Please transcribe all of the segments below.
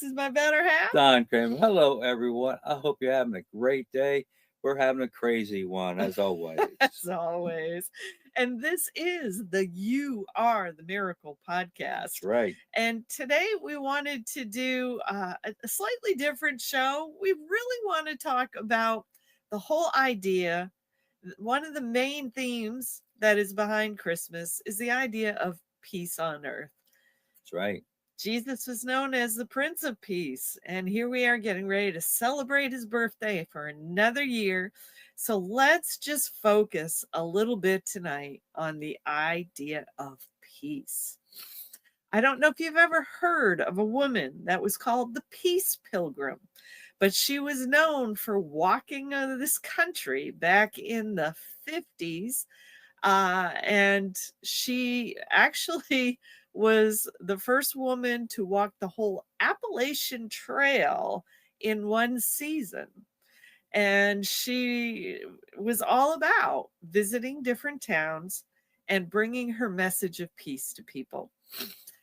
This is my better half. Don Kramer. Hello, everyone. I hope you're having a great day. We're having a crazy one, as always. As always. And this is the You Are the Miracle podcast. That's right. And today we wanted to do a slightly different show. We really want to talk about the whole idea. One of the main themes that is behind Christmas is the idea of peace on earth. That's right. Jesus was known as the Prince of Peace, and here we are getting ready to celebrate his birthday for another year. So let's just focus a little bit tonight on the idea of peace. I don't know if you've ever heard of a woman that was called the Peace Pilgrim, but she was known for walking this country back in the 50s. And she actually was the first woman to walk the whole Appalachian Trail in one season. And she was all about visiting different towns and bringing her message of peace to people.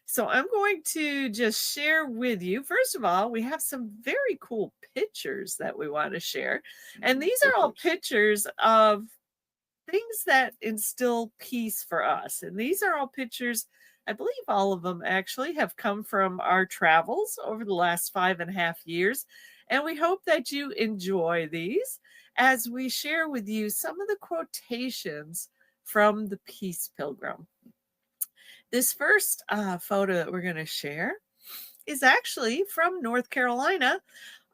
So I'm going to just share with you. First of all, we have some very cool pictures that we want to share. And these are all pictures of things that instill peace for us. And these are all pictures, I believe all of them actually have come from our travels over the last 5.5 years. And we hope that you enjoy these as we share with you some of the quotations from the Peace Pilgrim. This first photo that we're going to share is actually from North Carolina.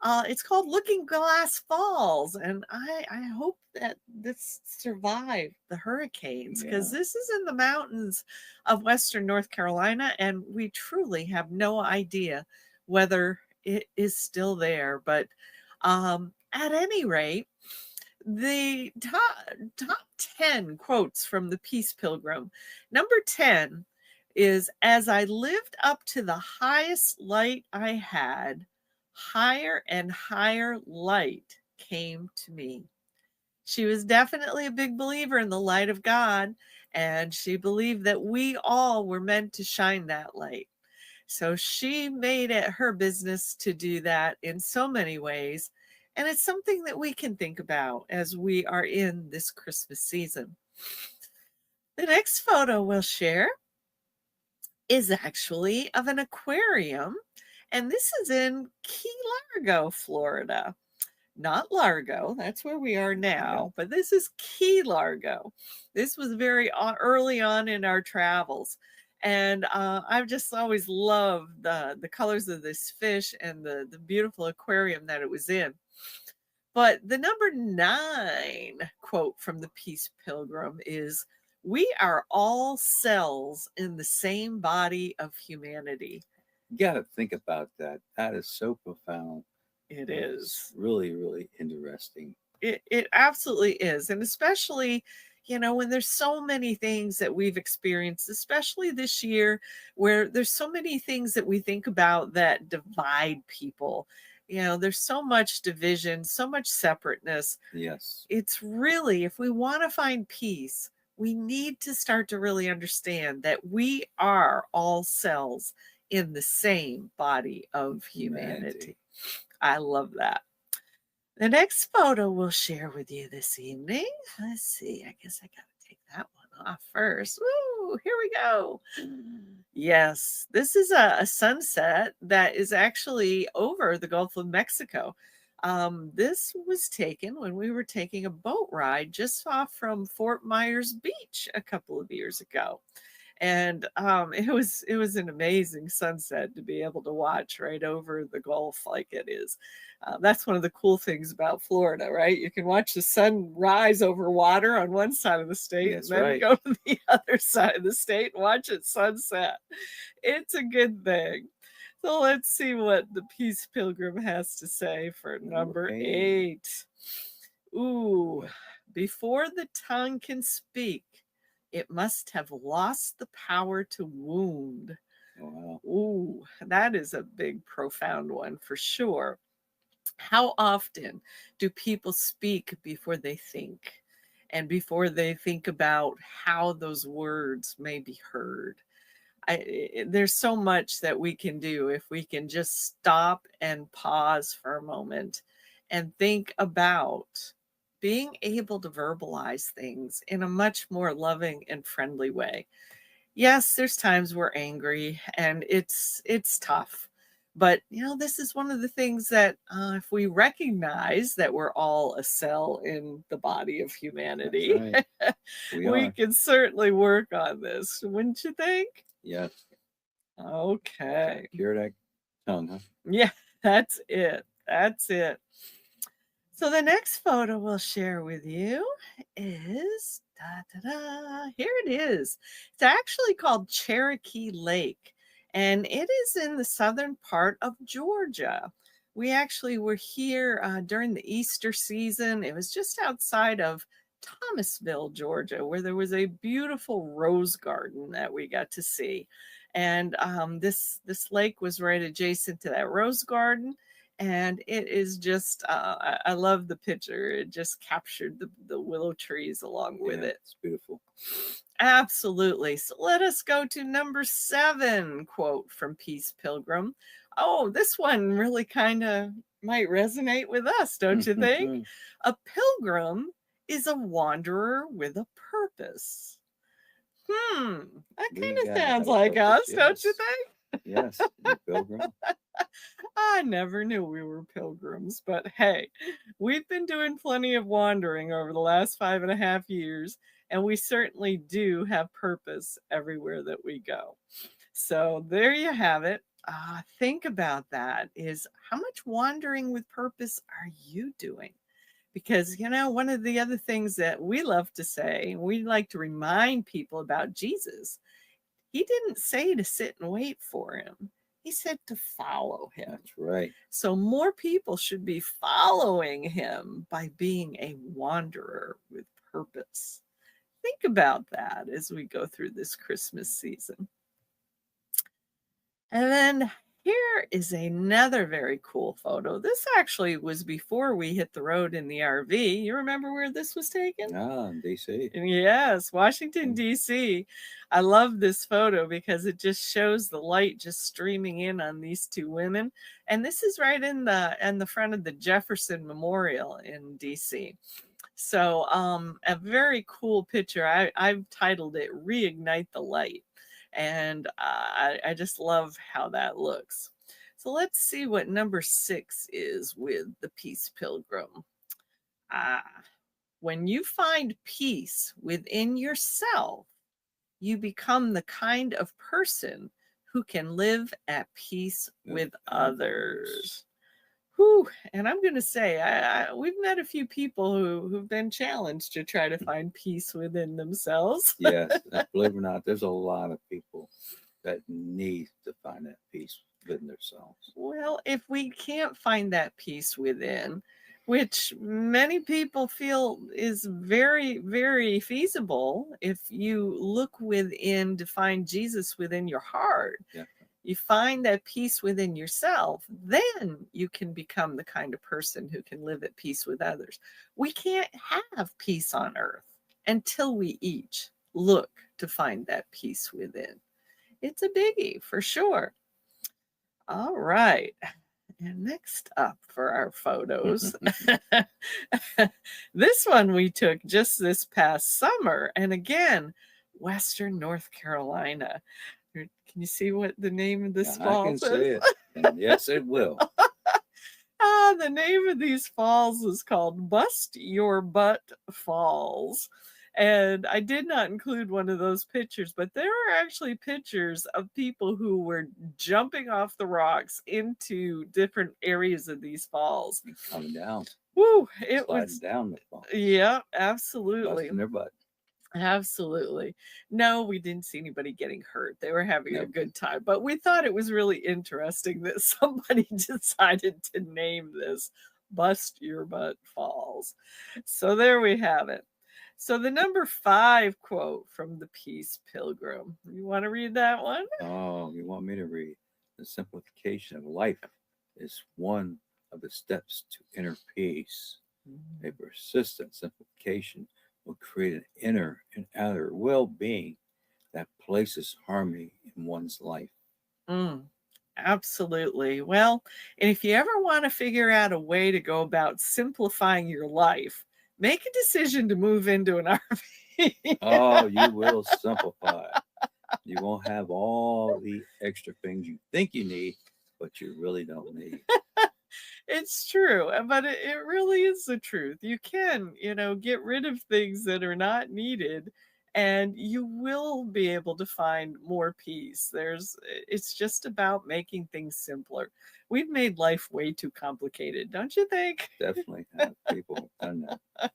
It's called Looking Glass Falls, and I hope that this survived the hurricanes, because this is in the mountains of Western North Carolina, and we truly have no idea whether it is still there. But at any rate, the top 10 quotes from the Peace Pilgrim. Number 10 is, as I lived up to the highest light I had, higher and higher light came to me. She was definitely a big believer in the light of God, and she believed that we all were meant to shine that light. So she made it her business to do that in so many ways. And it's something that we can think about as we are in this Christmas season. The next photo we'll share is actually of an aquarium, and this is in Key Largo, Florida. Not Largo, that's where we are now, but this is Key Largo. This was very early on in our travels. And I've just always loved the colors of this fish and the beautiful aquarium that it was in. But the number 9 quote from the Peace Pilgrim is, we are all cells in the same body of humanity. You got to think about that. That is so profound. It is. Really, really interesting. It absolutely is. And especially, when there's so many things that we've experienced, especially this year, where there's so many things that we think about that divide people. There's so much division, so much separateness. Yes. It's really, if we want to find peace, we need to start to really understand that we are all cells in the same body of humanity. I love that. The next photo we'll share with you this evening. Let's see. I guess I got to take that one off first. Woo, here we go. Yes, this is a sunset that is actually over the Gulf of Mexico. This was taken when we were taking a boat ride just off from Fort Myers Beach a couple of years ago. And it was an amazing sunset to be able to watch right over the Gulf like it is. That's one of the cool things about Florida, right? You can watch the sun rise over water on one side of the state, and then go to the other side of the state and watch it sunset. It's a good thing. So let's see what the Peace Pilgrim has to say for number 8. Ooh, before the tongue can speak, it must have lost the power to wound. Wow. Ooh, that is a big, profound one for sure. How often do people speak before they think, and before they think about how those words may be heard? there's so much that we can do if we can just stop and pause for a moment and think about being able to verbalize things in a much more loving and friendly way. Yes, there's times we're angry and it's tough. But this is one of the things that if we recognize that we're all a cell in the body of That's humanity, right. We we are. can certainly work on this, wouldn't you think? Yes. Okay. Cure that tongue, huh? Yeah, that's it. That's it. So the next photo we'll share with you is here it is. It's actually called Cherokee Lake, and it is in the southern part of Georgia. We actually were here during the Easter season. It was just outside of Thomasville, Georgia, where there was a beautiful rose garden that we got to see. And this lake was right adjacent to that rose garden, and it is just I love the picture. It just captured the willow trees along with Yeah, it. it's beautiful. Absolutely. So let us go to number 7 quote from Peace Pilgrim. Oh, this one really kind of might resonate with us, don't you think? A pilgrim is a wanderer with a purpose. That We kind of gotta sounds have a like purpose. us, don't you Yes. think? Yes. The pilgrim. I never knew we were pilgrims, but hey, we've been doing plenty of wandering over the last 5.5 years, and we certainly do have purpose everywhere that we go. So there you have it. Think about that is how much wandering with purpose are you doing? Because, one of the other things that we love to say, we like to remind people about Jesus. He didn't say to sit and wait for him. He said to follow him. That's right. So more people should be following him by being a wanderer with purpose. Think about that as we go through this Christmas season. And then here is another very cool photo. This actually was before we hit the road in the RV. You remember where this was taken? In DC. Yes, Washington, D.C. I love this photo because it just shows the light just streaming in on these two women. And this is right in the front of the Jefferson Memorial in D.C. So a very cool picture. I've titled it Reignite the Light. And I just love how that looks. So let's see what number 6 is with the Peace Pilgrim. Ah, when you find peace within yourself, you become the kind of person who can live at peace with others. Whew. And I'm going to say, we've met a few people who've been challenged to try to find peace within themselves. Yes. Believe it or not, there's a lot of people that need to find that peace within themselves. Well, if we can't find that peace within, which many people feel is very, very feasible, if you look within to find Jesus within your heart, Yeah. you find that peace within yourself, then you can become the kind of person who can live at peace with others. We can't have peace on earth until we each look to find that peace within. It's a biggie for sure. All right. And next up for our photos, this one we took just this past summer. And again, Western North Carolina. Can you see what the name of this I falls can is? say it. And yes, it will. The name of these falls is called Bust Your Butt Falls. And I did not include one of those pictures, but there are actually pictures of people who were jumping off the rocks into different areas of these falls. Coming down. Woo! It Sliding was, down the falls. yeah, absolutely. Busting their butt. Absolutely. No, we didn't see anybody getting hurt. They were having a Nope. good time. But we thought it was really interesting that somebody decided to name this Bust Your Butt Falls. So there we have it. So the number 5 quote from the Peace Pilgrim. You want to read that one? Oh, you want me to read? The simplification of life is one of the steps to inner peace. A persistent simplification will create an inner and outer well being that places harmony in one's life. Mm, absolutely. Well, and if you ever want to figure out a way to go about simplifying your life, make a decision to move into an RV. Oh, you will simplify. You won't have all the extra things you think you need, but you really don't need. It's true, but it really is the truth. You can, get rid of things that are not needed, and you will be able to find more peace. It's just about making things simpler. We've made life way too complicated, don't you think? Definitely have people done that.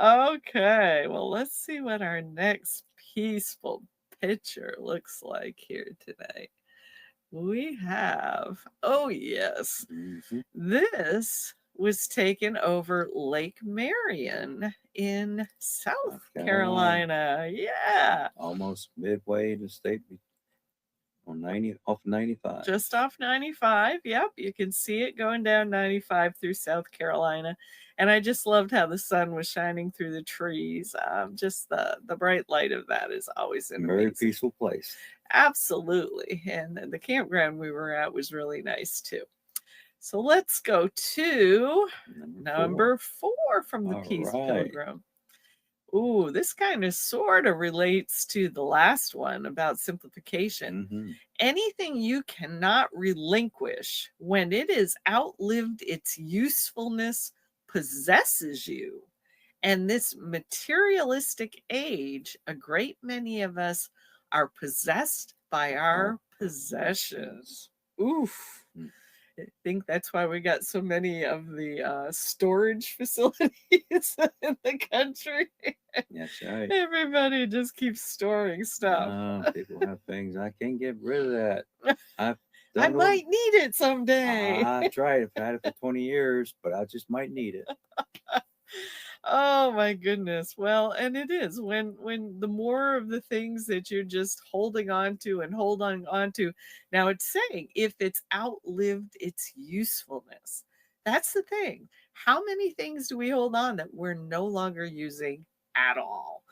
Okay, well, let's see what our next peaceful picture looks like here today. We have, oh, yes, Mm-hmm. this was taken over Lake Marion in South South Carolina, Carolina. Yeah, almost midway to state on 90 off 95. just off 95. Yep, you can see it going down 95 through South Carolina. And I just loved how the sun was shining through the trees. Just the bright light of that is always an Very amazing. peaceful place. Absolutely. And the campground we were at was really nice too. So let's go to number 4 from the All Peace right. Pilgrim. Ooh, this kind of sort of relates to the last one about simplification. Mm-hmm. Anything you cannot relinquish when it has outlived its usefulness possesses you. And this materialistic age, a great many of us are possessed by our possessions. Oof. Mm. I think that's why we got so many of the storage facilities in the country. That's right. Everybody just keeps storing stuff. People have things. I can't get rid of that. I've I done it. might need it someday. I tried it. I've had it for 20 years, but I just might need it. Oh my goodness. Well, and it is when the more of the things that you're just holding on to and holding on to. Now it's saying if it's outlived its usefulness. That's the thing. How many things do we hold on that we're no longer using at all?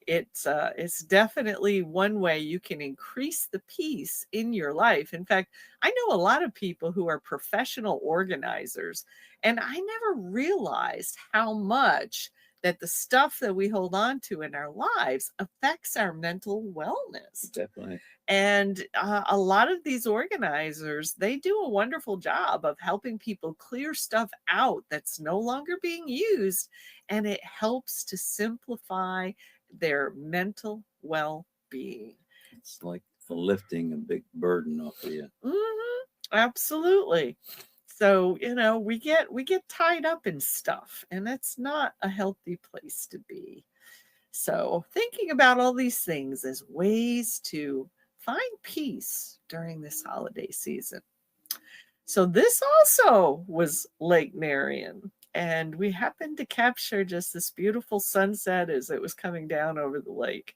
It's definitely one way you can increase the peace in your life. In fact, I know a lot of people who are professional organizers, and I never realized how much that the stuff that we hold on to in our lives affects our mental wellness. Definitely. And a lot of these organizers, they do a wonderful job of helping people clear stuff out that's no longer being used, and it helps to simplify their mental well-being. It's like lifting a big burden off of you. Absolutely. So, we get tied up in stuff, and that's not a healthy place to be. So, thinking about all these things as ways to find peace during this holiday season. So, this also was Lake Marion, and we happened to capture just this beautiful sunset as it was coming down over the lake.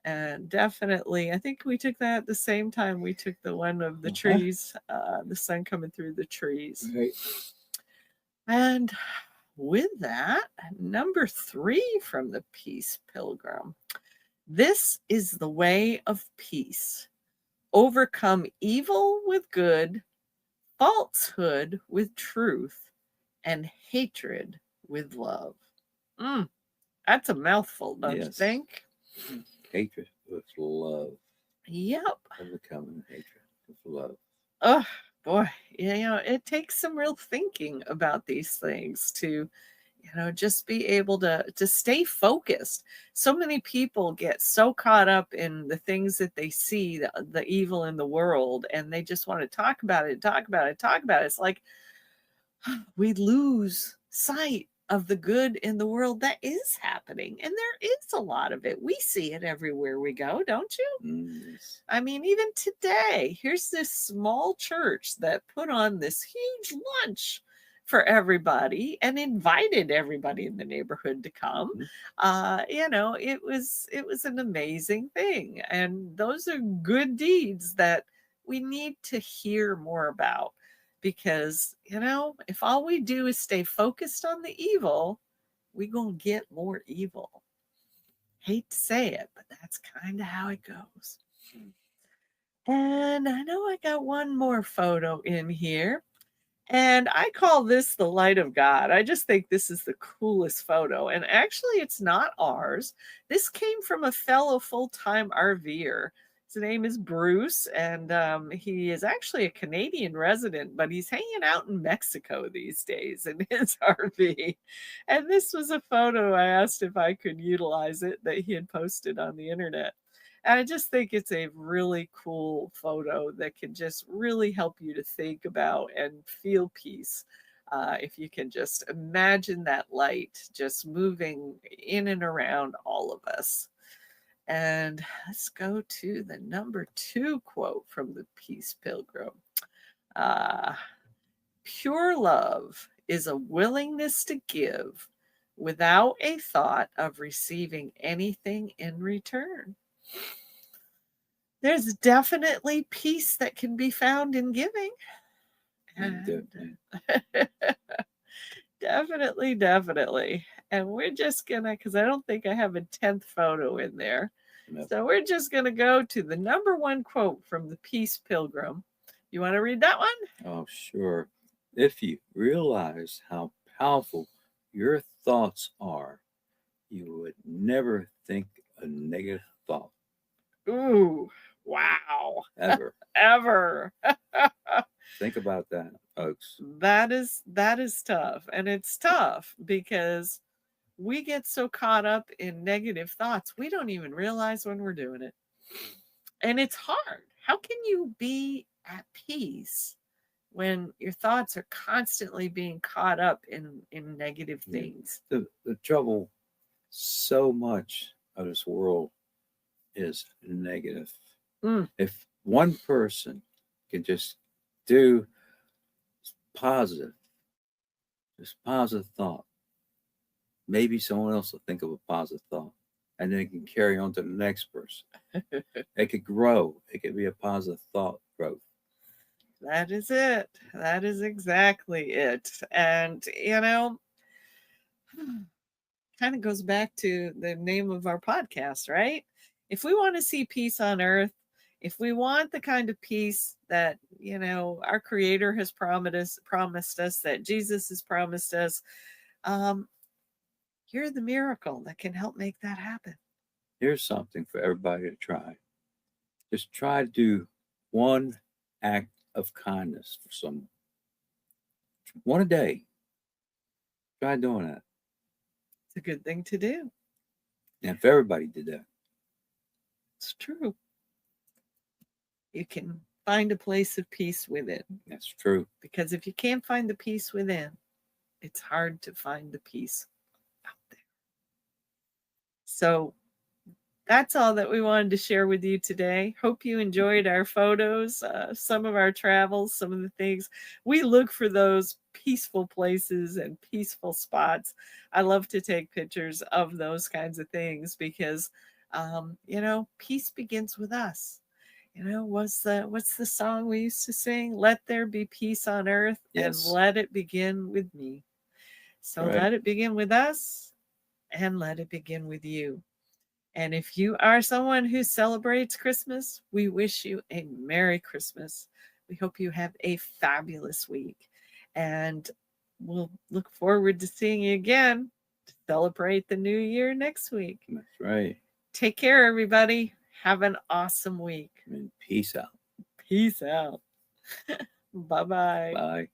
And definitely, I think we took that at the same time we took the one of the trees, the sun coming through the trees. Right. And with that, number 3 from the Peace Pilgrim. This is the way of peace. Overcome evil with good, falsehood with truth, and hatred with love. That's a mouthful, don't you think? Hatred with love. Yep. Overcoming hatred with love. Oh, boy. It takes some real thinking about these things to, just be able to stay focused. So many people get so caught up in the things that they see, the evil in the world, and they just want to talk about it, talk about it, talk about it. It's like we lose sight of the good in the world that is happening. And there is a lot of it. We see it everywhere we go, don't you? Yes. I mean, even today, here's this small church that put on this huge lunch for everybody and invited everybody in the neighborhood to come. It was an amazing thing. And those are good deeds that we need to hear more about. Because, if all we do is stay focused on the evil, we're going to get more evil. Hate to say it, but that's kind of how it goes. And I know I got one more photo in here. And I call this the light of God. I just think this is the coolest photo. And actually, it's not ours. This came from a fellow full-time RVer. His name is Bruce, and he is actually a Canadian resident, but he's hanging out in Mexico these days in his RV. And this was a photo I asked if I could utilize it that he had posted on the internet. And I just think it's a really cool photo that can just really help you to think about and feel peace. If you can just imagine that light just moving in and around all of us. And let's go to the number 2 quote from the Peace Pilgrim. Uh, Pure love is a willingness to give without a thought of receiving anything in return. There's definitely peace that can be found in giving. And definitely. And we're just gonna, because I don't think I have a 10th photo in there. Yep. So we're just gonna go to the number 1 quote from the Peace Pilgrim. You want to read that one? Oh, sure. If you realize how powerful your thoughts are, you would never think a negative thought. Ooh, wow. Ever. Ever. Think about that, folks. That is tough. And it's tough because we get so caught up in negative thoughts, we don't even realize when we're doing it. And it's hard. How can you be at peace when your thoughts are constantly being caught up in negative things? The trouble, so much of this world is negative. If one person can just do positive thought, maybe someone else will think of a positive thought, and then it can carry on to the next person. It could grow. It could be a positive thought growth. That is it. That is exactly it. And, kind of goes back to the name of our podcast, right? If we want to see peace on earth, if we want the kind of peace that, our Creator has promised us, that Jesus has promised us, you're the miracle that can help make that happen. Here's something for everybody to try. Just try to do one act of kindness for someone. One a day. Try doing that. It's a good thing to do. And if everybody did that. It's true. You can find a place of peace within. That's true. Because if you can't find the peace within, it's hard to find the peace out there. So that's all that we wanted to share with you today. Hope you enjoyed our photos, some of our travels, some of the things. We look for those peaceful places and peaceful spots. I love to take pictures of those kinds of things because, peace begins with us. What's the song we used to sing? Let there be peace on earth, yes, and let it begin with me. So right. Let it begin with us and let it begin with you. And if you are someone who celebrates Christmas, we wish you a Merry Christmas. We hope you have a fabulous week. And we'll look forward to seeing you again to celebrate the new year next week. That's right. Take care, everybody. Have an awesome week. And peace out. Peace out. Bye-bye. Bye.